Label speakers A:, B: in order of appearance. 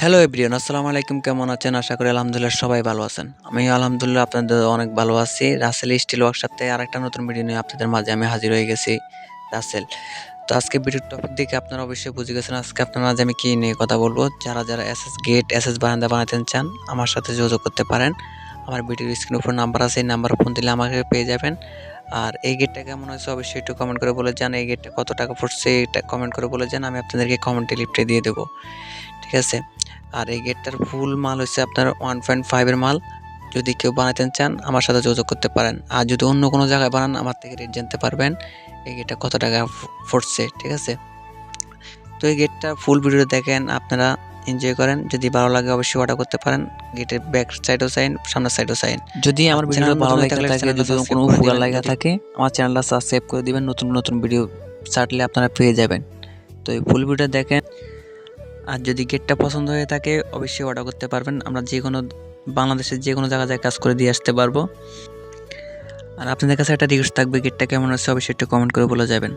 A: Hello everyone, আসসালামু আলাইকুম। কেমন আছেন? আশা করি আলহামদুলিল্লাহ সবাই ভালো আছেন। আমি আলহামদুলিল্লাহ আপনাদের অনেক ভালো আছি। রাসেল স্টিল ওয়ার্কশপ থেকে আরেকটা নতুন ভিডিও নিয়ে আপনাদের মাঝে আমি হাজির হয়ে গেছি। রাসেল, তো আজকে ভিডিওর টপিক দেখে আপনারা অবশ্যই বুঝে গেছেন আজকে আপনার মাঝে আমি কি নিয়ে কথা বলবো। যারা এসএস গেট, এসএস বারান্দা বানাতে চান আমার সাথে যোগাযোগ করতে পারেন। আমার ভিডিওর স্ক্রিনের উপর নাম্বার আছে, এই নাম্বারে ফোন দিলে আমাকে পেয়ে যাবেন। আর এই গেটটা কেমন হয়েছে অবশ্যই একটু কমেন্ট করে বলে যান। এই গেটটা কত টাকা পড়ছে এটা কমেন্ট করে বলে যান, আমি আপনাদেরকে কমেন্টে লিফটে দিয়ে দেবো। ঠিক আছে? আর এই গেটটার ফুল মাল হচ্ছে আপনার 1.5 এর মাল। যদি কেউ বানাতে চান আমার সাথে যোগাযোগ করতে পারেন। আর যদি অন্য কোনো জায়গায় বানান আমার থেকে রেট জানতে পারবেন এই গেটটা কত টাকা পড়ছে। ঠিক আছে? তো এই গেটটা ফুল ভিডিও দেখেন, আপনারা এনজয় করেন। যদি ভালো লাগে অবশ্যই অর্ডার করতে পারেন। গেটের ব্যাক সাইডও চাইন, সামনের সাইডও চাইন। যদি আমার ভিডিওটা ভালো লাগে থাকে, যদি কোনো উপকার লাগে থাকে আমার চ্যানেলটা সাবস্ক্রাইব করে দিবেন। নতুন নতুন ভিডিও ছাড়লে আপনারা পেয়ে যাবেন। তো এই ফুল ভিডিও দেখেন। আর যদি গেটটা পছন্দ হয়ে থাকে অবশ্যই অর্ডার করতে পারবেন। আমরা যে কোনো বাংলাদেশের যে কোনো জায়গায় কাজ করে দিয়ে আসতে পারবো। আর আপনাদের কাছে একটা রিকোয়েস্ট থাকবে, গেটটা কেমন আছে অবশ্যই একটু কমেন্ট করে বলে যাবেন।